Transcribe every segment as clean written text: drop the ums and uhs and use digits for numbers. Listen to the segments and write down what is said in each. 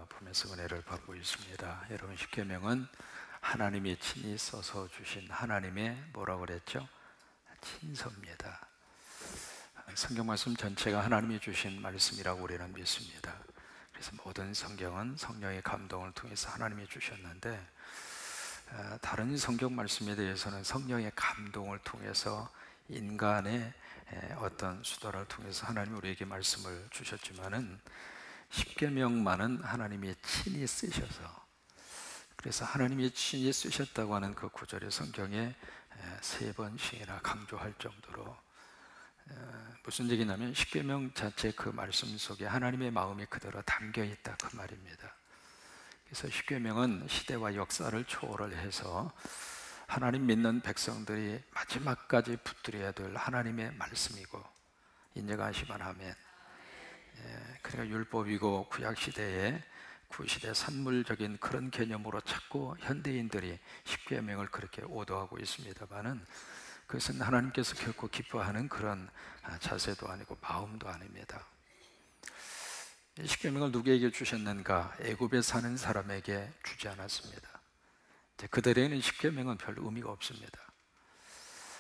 품에서 은혜를 받고 있습니다. 여러분, 십계명은 하나님이 친히 써서 주신 하나님의 뭐라고 그랬죠? 친서입니다. 성경 말씀 전체가 하나님이 주신 말씀이라고 우리는 믿습니다. 그래서 모든 성경은 성령의 감동을 통해서 하나님이 주셨는데, 다른 성경 말씀에 대해서는 성령의 감동을 통해서 인간의 어떤 수단을 통해서 하나님이 우리에게 말씀을 주셨지만은 십계명만은 하나님이 친히 쓰셔서, 그래서 하나님이 친히 쓰셨다고 하는 그 구절의 성경에 3번씩이나 강조할 정도로, 무슨 얘기냐면 십계명 자체 그 말씀 속에 하나님의 마음이 그대로 담겨 있다, 그 말입니다. 그래서 십계명은 시대와 역사를 초월을 해서 하나님 믿는 백성들이 마지막까지 붙들어야 될 하나님의 말씀이고, 인정하시면 아멘. 그러니까 율법이고 구약시대에 구시대 산물적인 그런 개념으로 자꾸 현대인들이 십계명을 그렇게 오도하고 있습니다만은, 그것은 하나님께서 결코 기뻐하는 그런 자세도 아니고 마음도 아닙니다. 십계명을 누구에게 주셨는가? 애굽에 사는 사람에게 주지 않았습니다. 그들에게는 십계명은 별 의미가 없습니다.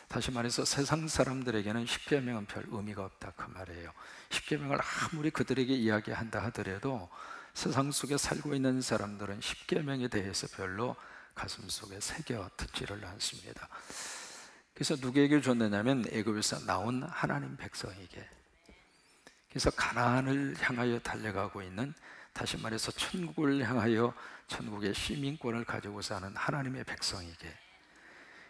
다시 말해서 세상 사람들에게는 십계명은 별 의미가 없다, 그 말이에요. 십계명을 아무리 그들에게 이야기한다 하더라도 세상 속에 살고 있는 사람들은 십계명에 대해서 별로 가슴 속에 새겨 듣지를 않습니다. 그래서 누구에게 줬느냐면 애굽에서 나온 하나님 백성에게. 그래서 가나안을 향하여 달려가고 있는, 다시 말해서 천국을 향하여 천국의 시민권을 가지고 사는 하나님의 백성에게.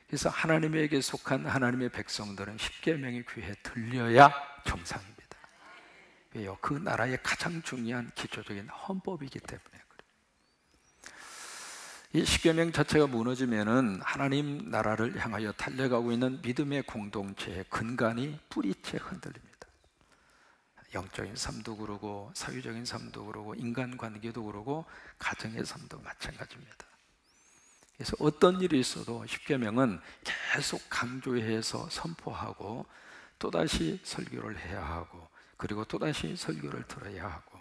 그래서 하나님에게 속한 하나님의 백성들은 십계명의 귀에 들려야 정상입니다. 왜요? 그 나라의 가장 중요한 기초적인 헌법이기 때문에 그래요. 이 십계명 자체가 무너지면은 하나님 나라를 향하여 달려가고 있는 믿음의 공동체의 근간이 뿌리채 흔들립니다. 영적인 삶도 그러고, 사회적인 삶도 그러고, 인간관계도 그러고, 가정의 삶도 마찬가지입니다. 그래서 어떤 일이 있어도 십계명은 계속 강조해서 선포하고, 또다시 설교를 해야 하고, 그리고 또다시 설교를 들어야 하고,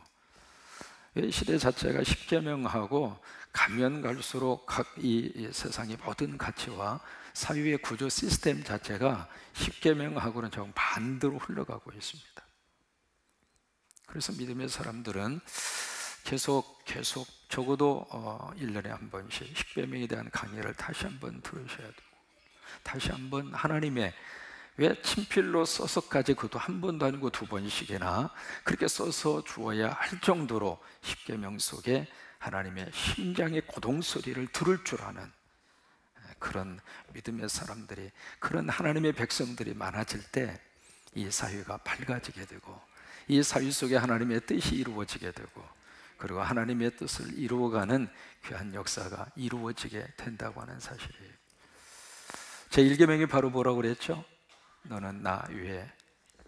시대 자체가 십계명하고 가면 갈수록 각 이 세상의 모든 가치와 사회의 구조 시스템 자체가 십계명하고는 정 반대로 흘러가고 있습니다. 그래서 믿음의 사람들은 계속 적어도 1년에 한 번씩 십계명에 대한 강의를 다시 한번 들으셔야 되고, 다시 한번 하나님의, 왜 친필로 써서까지, 그것도 한 번도 아니고 2번씩이나 그렇게 써서 주어야 할 정도로 십계명 속에 하나님의 심장의 고동소리를 들을 줄 아는 그런 믿음의 사람들이, 그런 하나님의 백성들이 많아질 때 이 사회가 밝아지게 되고, 이 사회 속에 하나님의 뜻이 이루어지게 되고, 그리고 하나님의 뜻을 이루어가는 귀한 역사가 이루어지게 된다고 하는 사실이에요. 제1계명이 바로 뭐라고 그랬죠? 너는 나 외에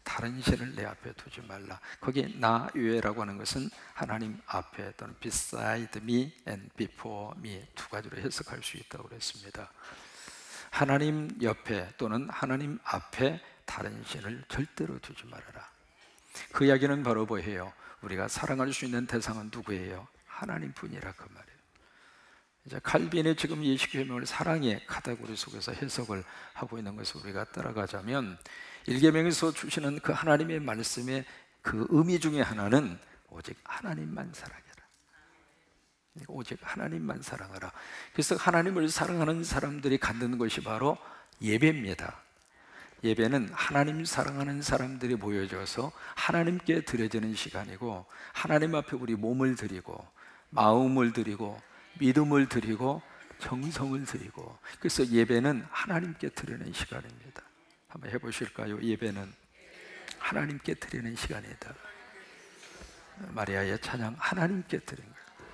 다른 신을 내 앞에 두지 말라. 거기 나 외라고 하는 것은 하나님 앞에 또는 beside me and before me 두 가지로 해석할 수 있다고 그랬습니다. 하나님 옆에 또는 하나님 앞에 다른 신을 절대로 두지 말아라. 그 이야기는 바로 뭐예요? 우리가 사랑할 수 있는 대상은 누구예요? 하나님 뿐이라, 그 말이에요. 이제 칼빈이 지금 이 십계명을 사랑의 카테고리 속에서 해석을 하고 있는 것을 우리가 따라가자면, 1계명에서 주시는 그 하나님의 말씀의 그 의미 중에 하나는 오직 하나님만 사랑해라. 오직 하나님만 사랑하라. 그래서 하나님을 사랑하는 사람들이 갖는 것이 바로 예배입니다. 예배는 하나님 사랑하는 사람들이 모여져서 하나님께 드려지는 시간이고, 하나님 앞에 우리 몸을 드리고, 마음을 드리고, 믿음을 드리고, 정성을 드리고, 그래서 예배는 하나님께 드리는 시간입니다. 한번 해보실까요? 예배는 하나님께 드리는 시간이다. 마리아의 찬양 하나님께 드리는 거예요.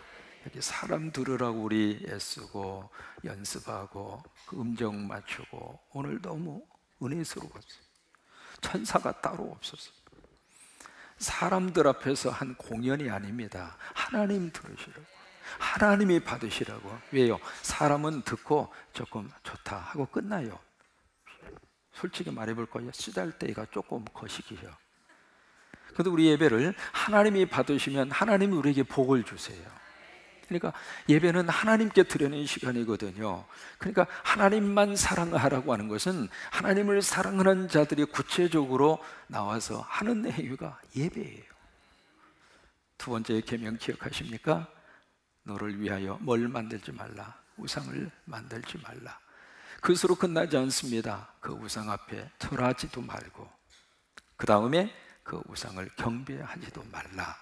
여기 사람 들으라고 우리 애쓰고 연습하고 그 음정 맞추고, 오늘 너무 은혜스러웠어요. 천사가 따로 없었어요. 사람들 앞에서 한 공연이 아닙니다. 하나님 들으시라고, 하나님이 받으시라고. 왜요? 사람은 듣고 조금 좋다 하고 끝나요. 솔직히 말해볼 거예요. 쓰잘데기가 조금 거시기죠. 그런데 우리 예배를 하나님이 받으시면 하나님이 우리에게 복을 주세요. 그러니까 예배는 하나님께 드리는 시간이거든요. 그러니까 하나님만 사랑하라고 하는 것은 하나님을 사랑하는 자들이 구체적으로 나와서 하는 행위가 예배예요. 두 번째 계명 기억하십니까? 너를 위하여 뭘 만들지 말라, 우상을 만들지 말라. 그것으로 끝나지 않습니다. 그 우상 앞에 절하지도 말고, 그 다음에 그 우상을 경배하지도 말라.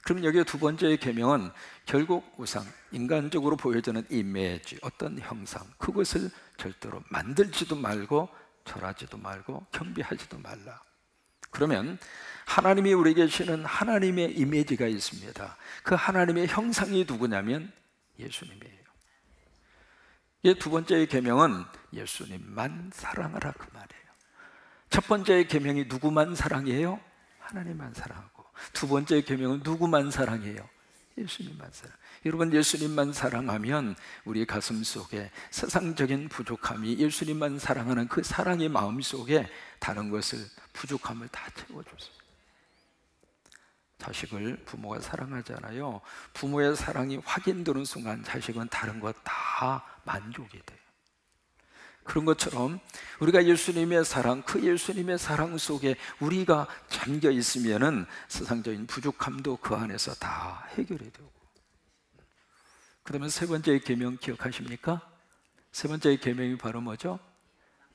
그럼 여기 두 번째의 계명은 결국 우상, 인간적으로 보여지는 이미지, 어떤 형상, 그것을 절대로 만들지도 말고 절하지도 말고 경배하지도 말라. 그러면 하나님이 우리에게 주시는 하나님의 이미지가 있습니다. 그 하나님의 형상이 누구냐면 예수님이에요. 이 두 번째의 계명은 예수님만 사랑하라 그 말이에요. 첫 번째의 계명이 누구만 사랑해요? 하나님만 사랑하고, 두 번째의 계명은 누구만 사랑해요? 예수님만 사랑. 여러분, 예수님만 사랑하면 우리 가슴 속에 세상적인 부족함이 예수님만 사랑하는 그 사랑의 마음 속에 다른 것을, 부족함을 다 채워줬어요. 자식을 부모가 사랑하잖아요. 부모의 사랑이 확인되는 순간 자식은 다른 것 다 만족이 돼요. 그런 것처럼 우리가 예수님의 사랑, 그 예수님의 사랑 속에 우리가 잠겨 있으면은 세상적인 부족함도 그 안에서 다 해결이 되고. 그다음에 세 번째의 계명 기억하십니까? 세 번째의 계명이 바로 뭐죠?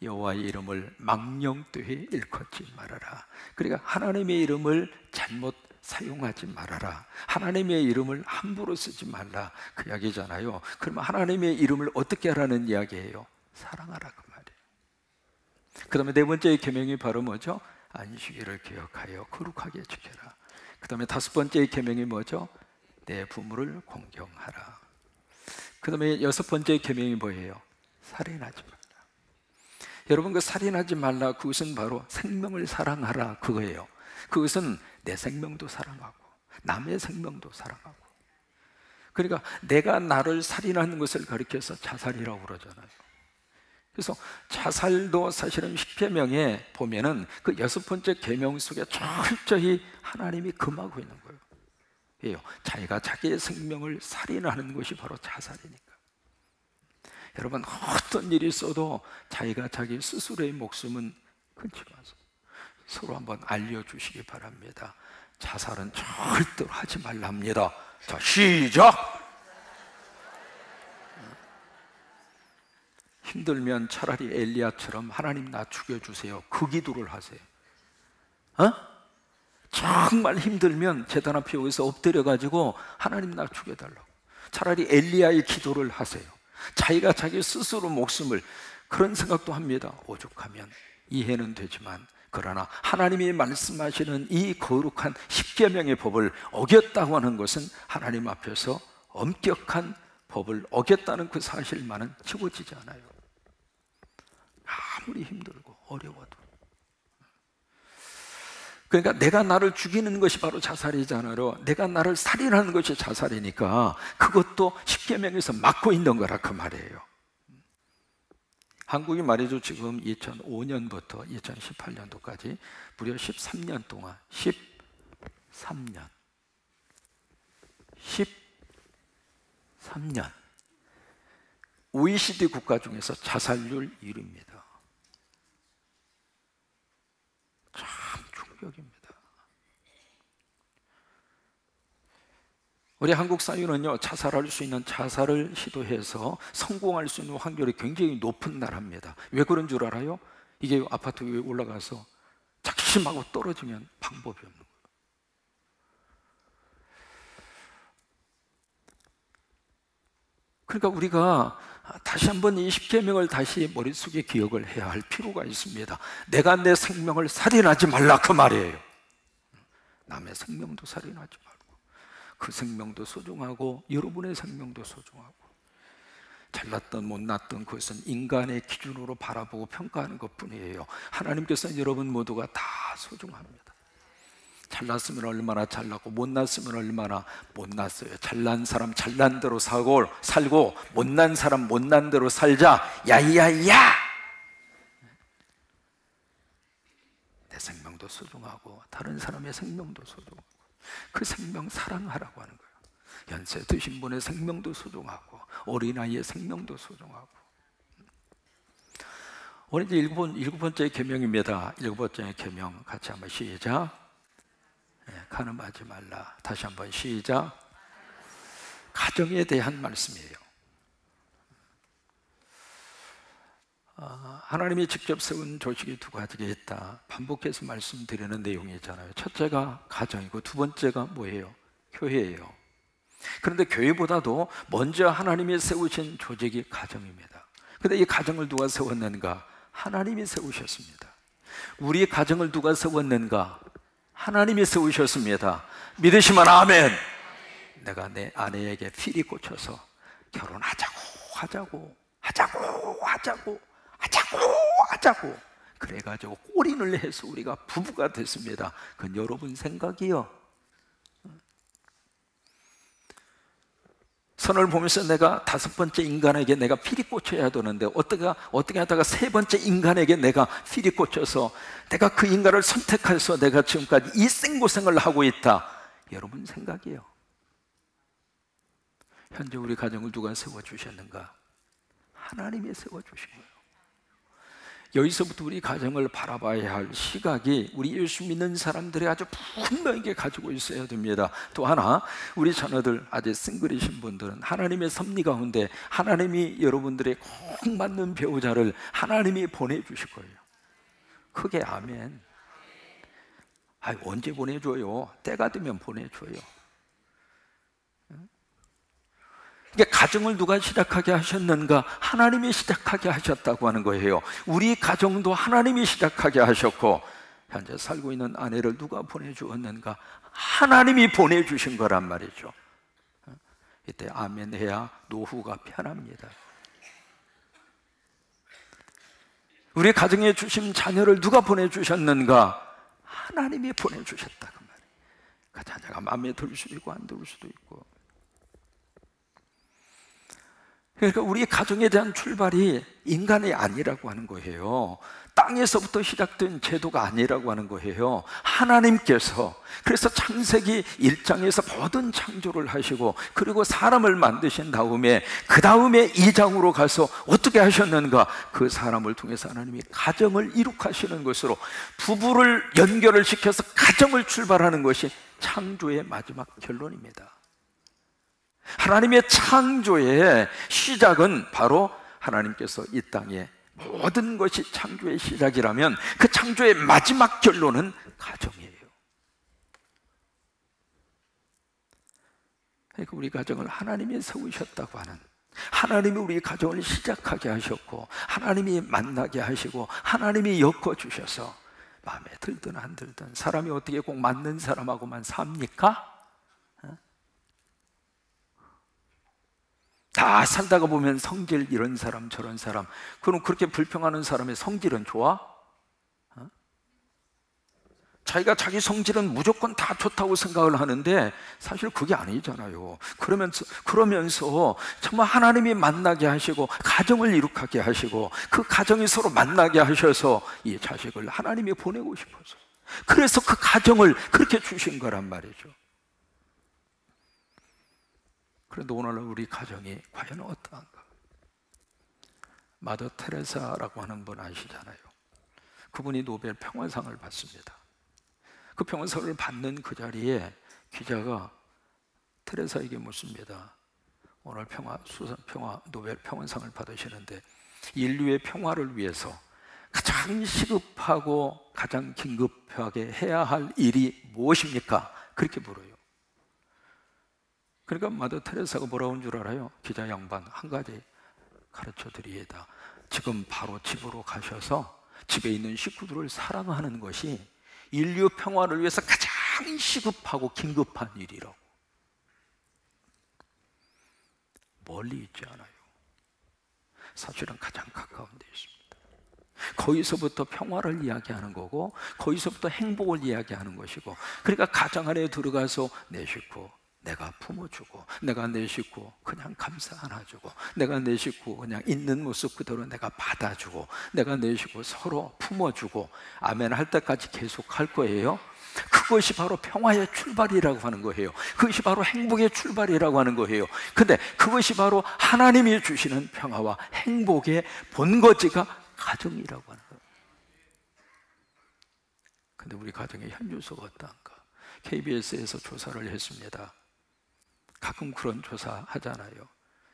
여호와의 이름을 망령되이 일컫지 말아라. 그러니까 하나님의 이름을 잘못 사용하지 말아라. 하나님의 이름을 함부로 쓰지 말라. 그 이야기잖아요. 그러면 하나님의 이름을 어떻게 하라는 이야기예요? 사랑하라 그 말이에요. 그 다음에 네 번째의 계명이 바로 뭐죠? 안식일을 기억하여 거룩하게 지켜라. 그 다음에 다섯 번째의 계명이 뭐죠? 내 부모를 공경하라. 그 다음에 여섯 번째의 계명이 뭐예요? 살인하지 말라. 여러분, 그 살인하지 말라, 그것은 바로 생명을 사랑하라 그거예요. 그것은 내 생명도 사랑하고 남의 생명도 사랑하고. 그러니까 내가 나를 살인하는 것을 가리켜서 자살이라고 그러잖아요. 그래서 자살도 사실은 십계명에 보면은 그 여섯 번째 계명 속에 철저히 하나님이 금하고 있는 거예요. 왜요? 자기가 자기의 생명을 살인하는 것이 바로 자살이니까. 여러분, 어떤 일이 있어도 자기가 자기 스스로의 목숨은 끊지 마세요. 서로 한번 알려주시기 바랍니다. 자살은 절대로 하지 말랍니다. 자, 시작! 힘들면 차라리 엘리야처럼 하나님 나 죽여주세요, 그 기도를 하세요. 정말 힘들면 제단 앞에 여기서 엎드려가지고 하나님 나 죽여달라고. 차라리 엘리야의 기도를 하세요. 자기가 자기 스스로 목숨을, 그런 생각도 합니다. 오죽하면 이해는 되지만, 그러나 하나님이 말씀하시는 이 거룩한 십계명의 법을 어겼다고 하는 것은 하나님 앞에서 엄격한 법을 어겼다는 그 사실만은 지워지지 않아요. 아무리 힘들고 어려워도. 그러니까 내가 나를 죽이는 것이 바로 자살이잖아요. 내가 나를 살인하는 것이 자살이니까 그것도 십계명에서 막고 있는 거라 그 말이에요. 한국이 말이죠, 지금 2005년부터 2018년도까지 무려 13년 동안 13년 OECD 국가 중에서 자살률 1위입니다. 참 충격입니다. 우리 한국 사회는요, 자살할 수 있는, 자살을 시도해서 성공할 수 있는 확률이 굉장히 높은 나라입니다. 왜 그런 줄 알아요? 이게 아파트 위에 올라가서 작심하고 떨어지면 방법이 없는 거예요. 그러니까 우리가 다시 한번 이 십계명을 다시 머릿속에 기억을 해야 할 필요가 있습니다. 내가 내 생명을 살인하지 말라 그 말이에요. 남의 생명도 살인하지 말고, 그 생명도 소중하고 여러분의 생명도 소중하고. 잘났든 못났든 그것은 인간의 기준으로 바라보고 평가하는 것뿐이에요. 하나님께서는 여러분 모두가 다 소중합니다. 잘났으면 얼마나 잘났고 못났으면 얼마나 못났어요. 잘난 사람 잘난 대로 살고 못난 사람 못난 대로 살자. 야야야! 내 생명도 소중하고 다른 사람의 생명도 소중하고 그 생명 사랑하라고 하는 거예요. 연세 드신 분의 생명도 소중하고 어린아이의 생명도 소중하고. 오늘 이제 일곱 번째 계명입니다. 일곱 번째 계명 같이 한번 시작. 간음하지 말라. 다시 한번 시작. 가정에 대한 말씀이에요. 하나님이 직접 세운 조직이 두 가지가 있다. 반복해서 말씀드리는 내용이잖아요. 첫째가 가정이고 두 번째가 뭐예요? 교회예요. 그런데 교회보다도 먼저 하나님이 세우신 조직이 가정입니다. 그런데 이 가정을 누가 세웠는가? 하나님이 세우셨습니다. 우리 가정을 누가 세웠는가? 하나님이 세우셨습니다. 믿으시면 아멘. 내가 내 아내에게 필이 꽂혀서 결혼하자고 그래가지고 꼬린을 해서 우리가 부부가 됐습니다. 그건 여러분 생각이요. 선을 보면서 내가 다섯 번째 인간에게 내가 필이 꽂혀야 되는데 어떻게 하다가 세 번째 인간에게 내가 필이 꽂혀서 내가 그 인간을 선택해서 내가 지금까지 이 생고생을 하고 있다. 여러분 생각이에요. 현재 우리 가정을 누가 세워주셨는가? 하나님이 세워주신 거예요. 여기서부터 우리 가정을 바라봐야 할 시각이 우리 예수 믿는 사람들이 아주 분명하게 가지고 있어야 됩니다. 또 하나, 우리 자녀들 아직 싱글이신 분들은 하나님의 섭리 가운데 하나님이 여러분들의 꼭 맞는 배우자를 하나님이 보내주실 거예요. 크게 아멘. 언제 보내줘요? 때가 되면 보내줘요. 그러니까 가정을 누가 시작하게 하셨는가? 하나님이 시작하게 하셨다고 하는 거예요. 우리 가정도 하나님이 시작하게 하셨고, 현재 살고 있는 아내를 누가 보내주었는가? 하나님이 보내주신 거란 말이죠. 이때 아멘 해야 노후가 편합니다. 우리 가정에 주신 자녀를 누가 보내주셨는가? 하나님이 보내주셨다 그 말이에요. 그 자녀가 마음에 들 수도 있고 안 들 수도 있고. 그러니까 우리 가정에 대한 출발이 인간이 아니라고 하는 거예요. 땅에서부터 시작된 제도가 아니라고 하는 거예요. 하나님께서 그래서 창세기 1장에서 모든 창조를 하시고 그리고 사람을 만드신 다음에 그 다음에 2장으로 가서 어떻게 하셨는가? 그 사람을 통해서 하나님이 가정을 이룩하시는 것으로 부부를 연결을 시켜서 가정을 출발하는 것이 창조의 마지막 결론입니다. 하나님의 창조의 시작은 바로 하나님께서 이 땅에 모든 것이 창조의 시작이라면 그 창조의 마지막 결론은 가정이에요. 그러니까 우리 가정을 하나님이 세우셨다고 하는, 하나님이 우리 가정을 시작하게 하셨고 하나님이 만나게 하시고 하나님이 엮어주셔서 마음에 들든 안 들든 사람이 어떻게 꼭 맞는 사람하고만 삽니까? 다 살다가 보면 성질 이런 사람 저런 사람, 그럼 그렇게 불평하는 사람의 성질은 좋아? 자기가 자기 성질은 무조건 다 좋다고 생각을 하는데 사실 그게 아니잖아요. 그러면서 정말 하나님이 만나게 하시고 가정을 이룩하게 하시고 그 가정이 서로 만나게 하셔서 이 자식을 하나님이 보내고 싶어서, 그래서 그 가정을 그렇게 주신 거란 말이죠. 그런데 오늘날 우리 가정이 과연 어떠한가? 마더 테레사라고 하는 분 아시잖아요. 그분이 노벨 평화상을 받습니다. 그 평화상을 받는 그 자리에 기자가 테레사에게 묻습니다. 오늘 노벨 평화상을 받으시는데 인류의 평화를 위해서 가장 시급하고 가장 긴급하게 해야 할 일이 무엇입니까? 그렇게 물어요. 그러니까 마더 테레사가 뭐라고 한 줄 알아요? 기자 양반, 한 가지 가르쳐 드리이다. 지금 바로 집으로 가셔서 집에 있는 식구들을 사랑하는 것이 인류 평화를 위해서 가장 시급하고 긴급한 일이라고. 멀리 있지 않아요. 사실은 가장 가까운 데 있습니다. 거기서부터 평화를 이야기하는 거고 거기서부터 행복을 이야기하는 것이고, 그러니까 가정 안에 들어가서 내 식구 내가 품어주고, 내가 내 식구 그냥 감사 안아주고, 내가 내 식구 그냥 있는 모습 그대로 내가 받아주고, 내가 내 식구 서로 품어주고, 아멘 할 때까지 계속 할 거예요. 그것이 바로 평화의 출발이라고 하는 거예요. 그것이 바로 행복의 출발이라고 하는 거예요. 근데 그것이 바로 하나님이 주시는 평화와 행복의 본거지가 가정이라고 하는 거예요. 근데 우리 가정의 현주소가 어떠한가? KBS에서 조사를 했습니다. 가끔 그런 조사 하잖아요.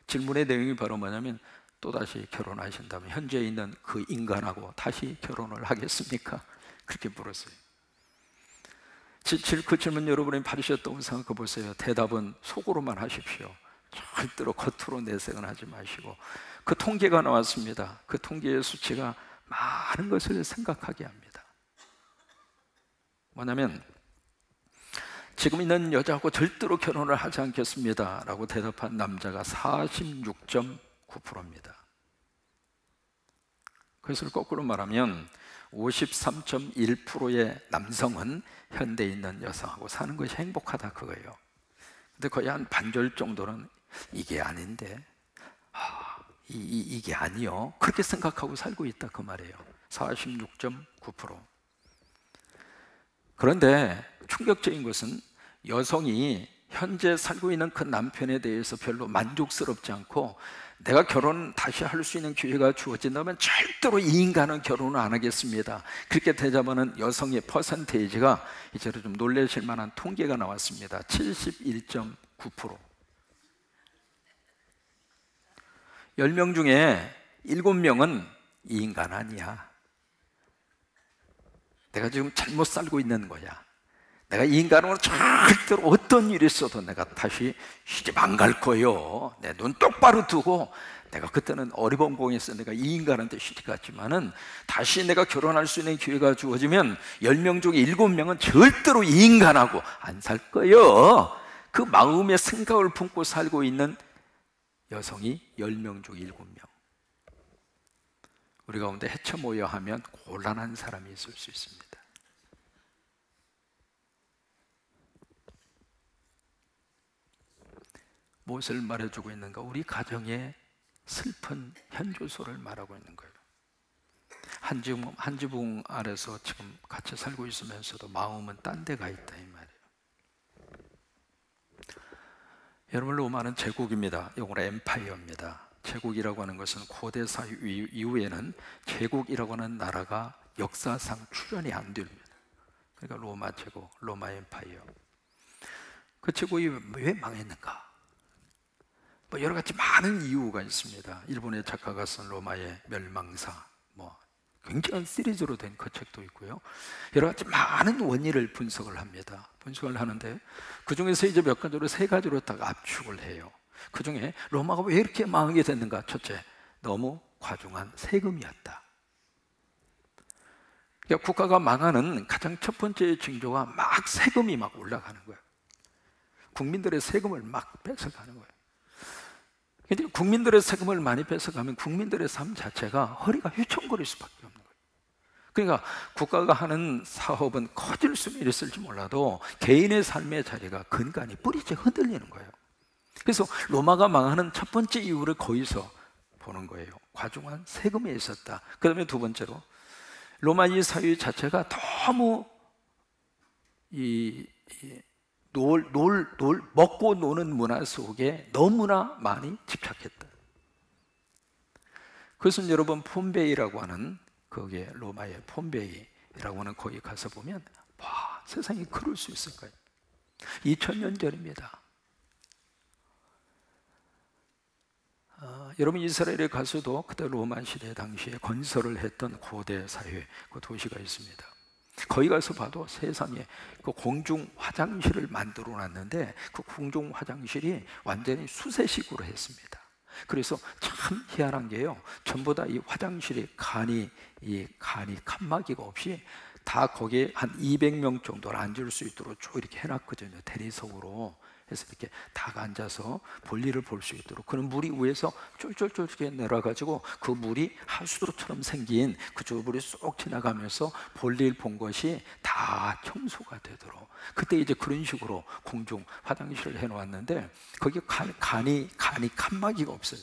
질문의 내용이 바로 뭐냐면, 또다시 결혼하신다면 현재 있는 그 인간하고 다시 결혼을 하겠습니까? 그렇게 물었어요. 그 질문 여러분이 받으셨다고 생각해 보세요. 대답은 속으로만 하십시오. 절대로 겉으로 내색은 하지 마시고. 그 통계가 나왔습니다. 그 통계의 수치가 많은 것을 생각하게 합니다. 뭐냐면, 지금 있는 여자하고 절대로 결혼을 하지 않겠습니다 라고 대답한 남자가 46.9%입니다. 그것을 거꾸로 말하면 53.1%의 남성은 현대에 있는 여성하고 사는 것이 행복하다 그거예요. 근데 거의 한 반절 정도는 이게 아닌데, 이게 아니요, 그렇게 생각하고 살고 있다 그 말이에요. 46.9%. 그런데 충격적인 것은 여성이 현재 살고 있는 그 남편에 대해서 별로 만족스럽지 않고, 내가 결혼 다시 할 수 있는 기회가 주어진다면 절대로 이 인간은 결혼을 안 하겠습니다, 그렇게 대답하는 여성의 퍼센테이지가 이제는 좀 놀라실 만한 통계가 나왔습니다. 71.9%. 10명 중에 7명은 이 인간 아니야, 내가 지금 잘못 살고 있는 거야, 내가 이 인간으로 절대로 어떤 일이 있어도 내가 다시 시집 안 갈 거예요, 내 눈 똑바로 두고, 내가 그때는 어리벙벙해서 내가 이 인간한테 시집 갔지만은 다시 내가 결혼할 수 있는 기회가 주어지면 10명 중에 7명은 절대로 이 인간하고 안 살 거예요. 그 마음의 생각을 품고 살고 있는 여성이 10명 중 7명. 우리 가운데 헤쳐 모여 하면 곤란한 사람이 있을 수 있습니다. 무엇을 말해주고 있는가? 우리 가정의 슬픈 현주소를 말하고 있는 거예요. 한 지붕 아래서 지금 같이 살고 있으면서도 마음은 딴 데 가 있다 이 말이에요. 여러분, 로마는 제국입니다. 영어로 엠파이어입니다. 제국이라고 하는 것은 고대 사회 이후에는 제국이라고 하는 나라가 역사상 출현이 안 됩니다. 그러니까 로마 제국, 로마 엠파이어. 그 제국이 왜 망했는가? 뭐 여러 가지 많은 이유가 있습니다. 일본의 작가가 쓴 로마의 멸망사, 뭐 굉장한 시리즈로 된 그 책도 있고요. 여러 가지 많은 원인을 분석을 합니다. 분석을 하는데 그 중에서 이제 몇 가지로, 3가지로 딱 압축을 해요. 그 중에 로마가 왜 이렇게 망하게 됐는가? 첫째, 너무 과중한 세금이었다. 그러니까 국가가 망하는 가장 첫 번째 징조가 막 세금이 막 올라가는 거예요. 국민들의 세금을 막 뺏어가는 거예요. 근데 국민들의 세금을 많이 뺏어가면 국민들의 삶 자체가 허리가 휘청거릴 수밖에 없는 거예요. 그러니까 국가가 하는 사업은 커질 수는 있을지 몰라도 개인의 삶의 자리가 근간이 뿌리째 흔들리는 거예요. 그래서 로마가 망하는 첫 번째 이유를 거기서 보는 거예요. 과중한 세금이 있었다. 그 다음에 두 번째로, 로마 이 사회 자체가 너무 먹고 노는 문화 속에 너무나 많이 집착했다. 그것은 여러분 폼베이라고 하는, 거기에 로마의 폼베이라고 하는 거기 가서 보면, 와, 세상에 그럴 수 있을까요? 2000년 전입니다. 여러분, 이스라엘에 가서도 그때 로마 시대 당시에 건설을 했던 고대 사회 그 도시가 있습니다. 거기 가서 봐도 세상에 그 공중 화장실을 만들어 놨는데 그 공중 화장실이 완전히 수세식으로 했습니다. 그래서 참 희한한 게요, 전부 다 이 화장실이 칸막이가 없이 다 거기에 한 200명 정도를 앉을 수 있도록 쭉 이렇게 해놨거든요. 대리석으로 그래서 이렇게 다 앉아서 볼일을 볼 수 있도록, 그런 물이 위에서 쫄쫄쫄게 내려가지고 그 물이 하수도처럼 생긴 그쪽 물이 쏙 지나가면서 볼일 본 것이 다 청소가 되도록, 그때 이제 그런 식으로 공중 화장실을 해놓았는데 거기 간이 칸막이가 없어요.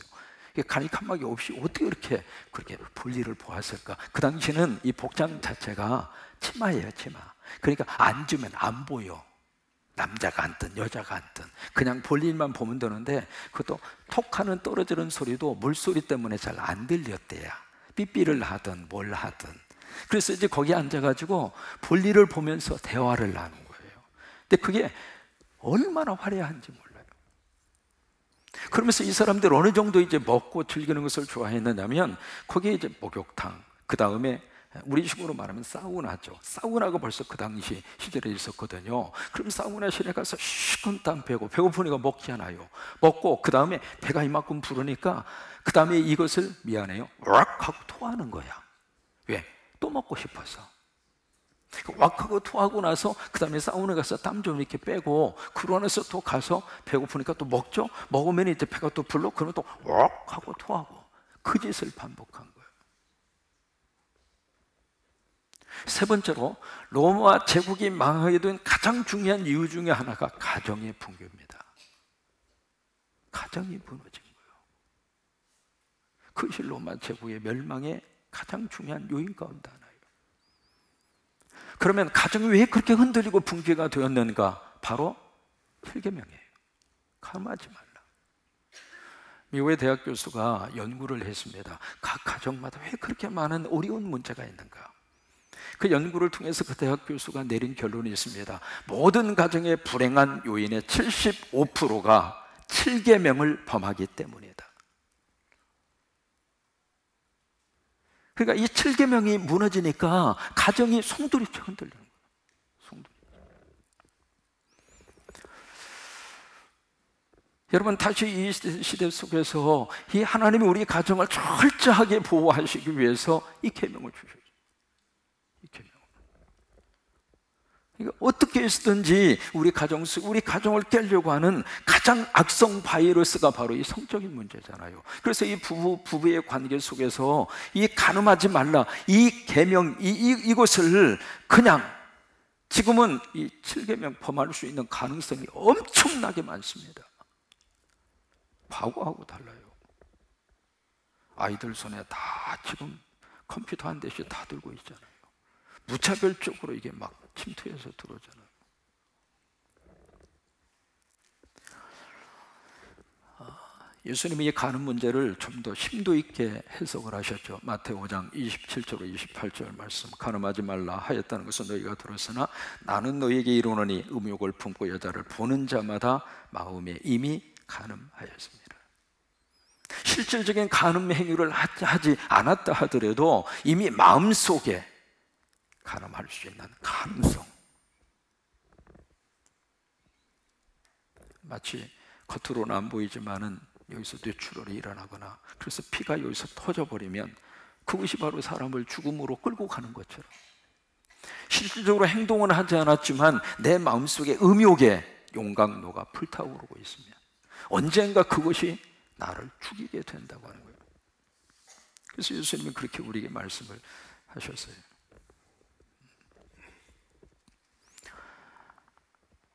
간이 칸막이 없이 어떻게 그렇게 볼일을 보았을까? 그 당시는 이 복장 자체가 치마예요, 치마. 그러니까 앉으면 안 보여. 남자가 앉든 여자가 앉든 그냥 볼일만 보면 되는데, 그것도 톡 하는 떨어지는 소리도 물소리 때문에 잘 안 들렸대야. 삐삐를 하든 뭘 하든. 그래서 이제 거기 앉아가지고 볼일을 보면서 대화를 나눈 거예요. 근데 그게 얼마나 화려한지 몰라요. 그러면서 이 사람들 어느 정도 이제 먹고 즐기는 것을 좋아했느냐면, 거기에 이제 목욕탕, 그 다음에 우리 식으로 말하면 사우나죠. 사우나가 벌써 그 당시 시절에 있었거든요. 그럼 사우나실에 가서 식은땀 빼고, 배고프니까 먹잖아요. 먹고 그 다음에 배가 이만큼 부르니까 그 다음에 이것을, 미안해요, 왁 하고 토하는 거야. 왜? 또 먹고 싶어서. 왁 하고 토하고 나서 그 다음에 사우나 가서 땀 좀 이렇게 빼고, 그러고 나서 또 가서 배고프니까 또 먹죠. 먹으면 이제 배가 또 불러. 그러면 또 왁 하고 토하고, 그 짓을 반복한 거예요. 세 번째로, 로마 제국이 망하게 된 가장 중요한 이유 중에 하나가 가정의 붕괴입니다. 가정이 무너진 거예요. 그것이 로마 제국의 멸망의 가장 중요한 요인 가운데 하나예요. 그러면 가정이 왜 그렇게 흔들리고 붕괴가 되었는가? 바로 7계명이에요. 가늠하지 말라. 미국의 대학 교수가 연구를 했습니다. 각 가정마다 왜 그렇게 많은 어려운 문제가 있는가? 그 연구를 통해서 그 대학 교수가 내린 결론이 있습니다. 모든 가정의 불행한 요인의 75%가 7계명을 범하기 때문이다. 그러니까 이 7계명이 무너지니까 가정이 송두리째 흔들리는 거예요. 여러분, 다시 이 시대 속에서 이 하나님이 우리 가정을 철저하게 보호하시기 위해서 이 계명을 주셨어요. 그러니까 어떻게 해서든지 우리 가정을 깨려고 하는 가장 악성 바이러스가 바로 이 성적인 문제잖아요. 그래서 이 부부의 관계 속에서 이 간음하지 말라, 이 계명, 이것을 그냥, 지금은 이 7계명 범할 수 있는 가능성이 엄청나게 많습니다. 과거하고 달라요. 아이들 손에 다 지금 컴퓨터 한 대씩 다 들고 있잖아요. 무차별적으로 이게 막 침투해서 들어오잖아요. 예수님이 이 간음 문제를 좀 더 심도 있게 해석을 하셨죠. 마태오 5장 27절 28절 말씀, 간음하지 말라 하였다는 것은 너희가 들었으나 나는 너희에게 이르노니 음욕을 품고 여자를 보는 자마다 마음에 이미 간음하였습니다. 실질적인 간음 행위를 하지 않았다 하더라도 이미 마음속에 간음할 수 있는 가능성, 마치 겉으로는 안 보이지만은 여기서 뇌출혈이 일어나거나, 그래서 피가 여기서 터져버리면 그것이 바로 사람을 죽음으로 끌고 가는 것처럼, 실질적으로 행동은 하지 않았지만 내 마음속에 음욕의 용광로가 불타오르고 있으면 언젠가 그것이 나를 죽이게 된다고 하는 거예요. 그래서 예수님은 그렇게 우리에게 말씀을 하셨어요.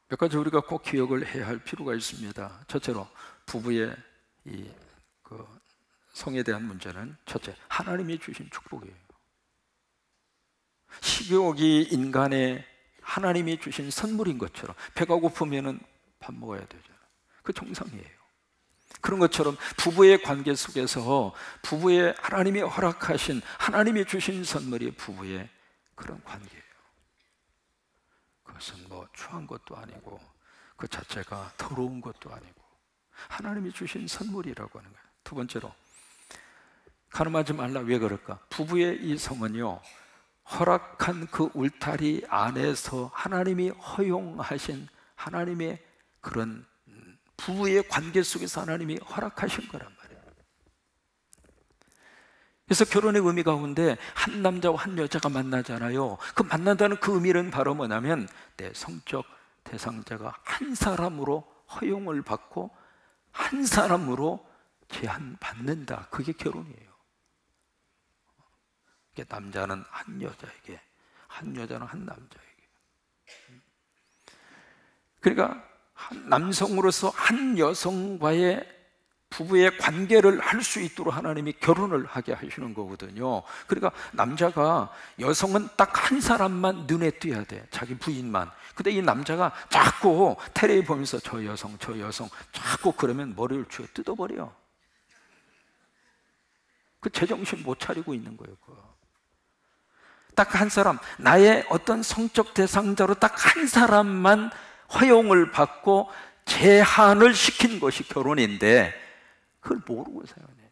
몇 가지 우리가 꼭 기억을 해야 할 필요가 있습니다. 첫째로, 부부의 그 성에 대한 문제는, 첫째, 하나님이 주신 축복이에요. 식욕이 인간의 하나님이 주신 선물인 것처럼, 배가 고프면은 밥 먹어야 되잖아요. 그 정상이에요. 그런 것처럼 부부의 관계 속에서 부부의 하나님이 허락하신, 하나님이 주신 선물이 부부의 그런 관계예요. 그것은 뭐 추한 것도 아니고 그 자체가 더러운 것도 아니고 하나님이 주신 선물이라고 하는 거예요. 두 번째로, 간음하지 말라. 왜 그럴까? 부부의 이 성은요, 허락한 그 울타리 안에서 하나님이 허용하신 하나님의 그런 부부의 관계 속에서 하나님이 허락하신 거란 말이에요. 그래서 결혼의 의미 가운데 한 남자와 한 여자가 만나잖아요. 그 만난다는 그 의미는 바로 뭐냐면 내 성적 대상자가 한 사람으로 허용을 받고 한 사람으로 제한받는다. 그게 결혼이에요. 남자는 한 여자에게, 한 여자는 한 남자에게. 그러니까 한 남성으로서 한 여성과의 부부의 관계를 할 수 있도록 하나님이 결혼을 하게 하시는 거거든요. 그러니까 남자가, 여성은 딱 한 사람만 눈에 띄어야 돼. 자기 부인만. 근데 이 남자가 자꾸 텔레비 보면서 저 여성 자꾸 그러면 머리를 쥐어 뜯어버려. 그 제정신 못 차리고 있는 거예요. 딱 한 사람, 나의 어떤 성적 대상자로 딱 한 사람만 허용을 받고 제한을 시킨 것이 결혼인데 그걸 모르고 사용해.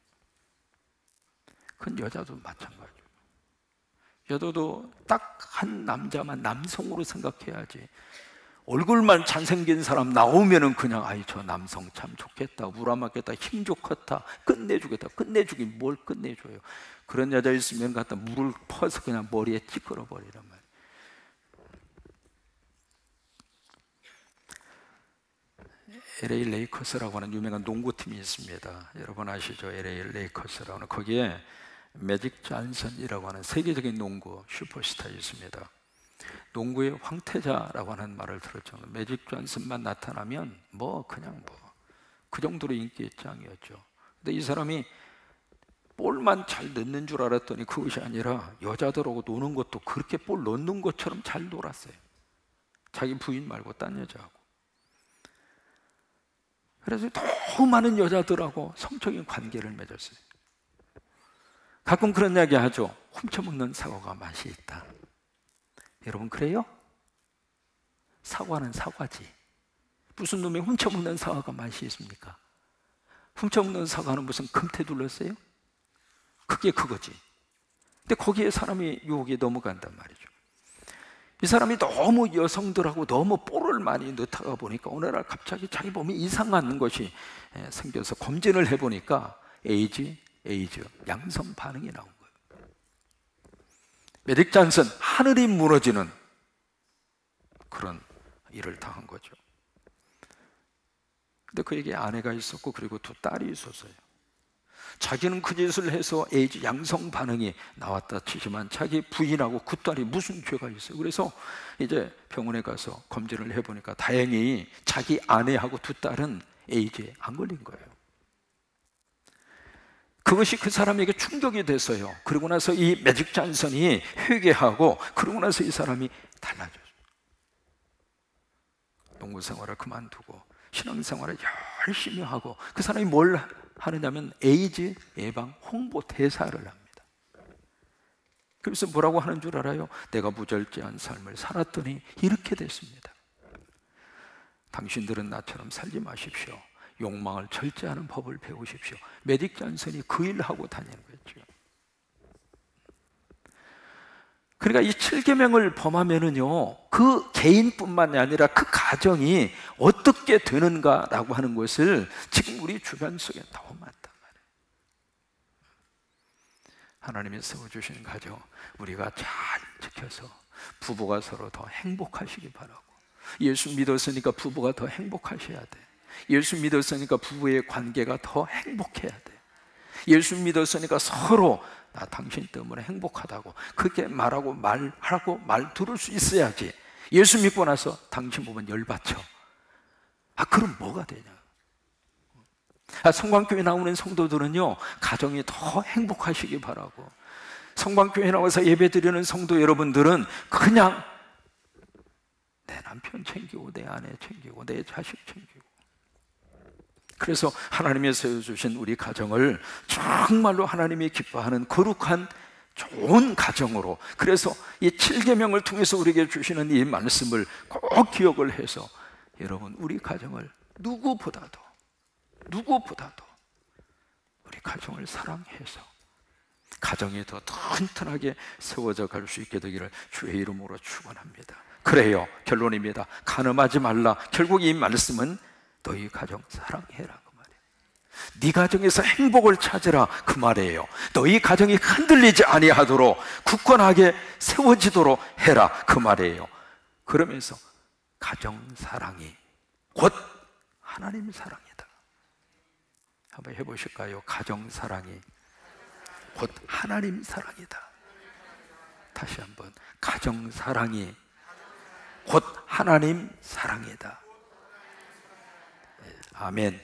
그건 여자도 마찬가지예요. 여자도 딱 한 남자만 남성으로 생각해야지. 얼굴만 잘생긴 사람 나오면은 그냥 아이 저 남성 참 좋겠다, 우라맞겠다, 힘 좋겠다, 끝내주겠다. 끝내주긴 뭘 끝내줘요. 그런 여자 있으면 갖다 물을 퍼서 그냥 머리에 찌끄러 버리란 말이에요. LA 레이커스라고 하는 유명한 농구팀이 있습니다. 여러분 아시죠? LA 레이커스라고 하는, 거기에 매직 존슨이라고 하는 세계적인 농구 슈퍼스타가 있습니다. 농구의 황태자라고 하는 말을 들었죠. 매직 존슨만 나타나면 그냥 그 정도로 인기의 짱이었죠. 근데 이 사람이 볼만 잘 넣는 줄 알았더니 그것이 아니라 여자들하고 노는 것도 그렇게 볼 넣는 것처럼 잘 놀았어요. 자기 부인 말고 딴 여자하고. 그래서 너무 많은 여자들하고 성적인 관계를 맺었어요. 가끔 그런 이야기 하죠. 훔쳐먹는 사과가 맛이 있다. 여러분 그래요? 사과는 사과지. 무슨 놈이 훔쳐먹는 사과가 맛이 있습니까? 훔쳐먹는 사과는 무슨 금태 둘렀어요? 그게 그거지. 근데 거기에 사람이 유혹에 넘어간단 말이죠. 이 사람이 너무 여성들하고 너무 볼을 많이 넣다가 보니까 어느 날 갑자기 자기 몸이 이상한 것이 생겨서 검진을 해보니까 에이즈, 양성 반응이 나온 거예요. 매직 존슨, 하늘이 무너지는 그런 일을 당한 거죠. 근데 그에게 아내가 있었고 그리고 두 딸이 있었어요. 자기는 그 짓을 해서 에이즈 양성 반응이 나왔다 치지만 자기 부인하고 그 딸이 무슨 죄가 있어요. 그래서 이제 병원에 가서 검진을 해보니까 다행히 자기 아내하고 두 딸은 에이즈에 안 걸린 거예요. 그것이 그 사람에게 충격이 됐어요. 그러고 나서 이 매직 존슨이 회개하고 그러고 나서 이 사람이 달라졌어요. 농구 생활을 그만두고 신앙생활을 열심히 하고 그 사람이 뭘 하느냐면 에이즈 예방 홍보 대사를 합니다. 그래서 뭐라고 하는 줄 알아요? 내가 무절제한 삶을 살았더니 이렇게 됐습니다. 당신들은 나처럼 살지 마십시오. 욕망을 절제하는 법을 배우십시오. 매직 존슨이 그 일을 하고 다니는 거죠. 그러니까 이 7계명을 범하면은요, 그 개인뿐만이 아니라 그 가정이 어떻게 되는가라고 하는 것을 지금 우리 주변 속에 너무 많단 말이에요. 하나님이 세워주신 가정, 우리가 잘 지켜서 부부가 서로 더 행복하시기 바라고. 예수 믿었으니까 부부가 더 행복하셔야 돼. 예수 믿었으니까 부부의 관계가 더 행복해야 돼. 예수 믿었으니까 서로 나 당신 때문에 행복하다고 그렇게 말하고 말 들을 수 있어야지. 예수 믿고 나서 당신 보면 열받쳐. 그럼 뭐가 되냐? 성광교회 나오는 성도들은요, 가정이 더 행복하시기 바라고. 성광교회 나와서 예배드리는 성도 여러분들은 그냥 내 남편 챙기고 내 아내 챙기고 내 자식 챙기고. 그래서 하나님이 세워주신 우리 가정을 정말로 하나님이 기뻐하는 거룩한 좋은 가정으로, 그래서 이 7계명을 통해서 우리에게 주시는 이 말씀을 꼭 기억을 해서 여러분 우리 가정을 누구보다도 우리 가정을 사랑해서 가정이 더 튼튼하게 세워져 갈 수 있게 되기를 주의 이름으로 축원합니다. 그래요, 결론입니다. 간음하지 말라. 결국 이 말씀은 너희 가정 사랑해라 그 말이에요. 네 가정에서 행복을 찾으라 그 말이에요. 너희 가정이 흔들리지 아니하도록 굳건하게 세워지도록 해라 그 말이에요. 그러면서 가정 사랑이 곧 하나님 사랑이다. 한번 해보실까요? 가정 사랑이 곧 하나님 사랑이다. 다시 한번, 가정 사랑이 곧 하나님 사랑이다. 아멘.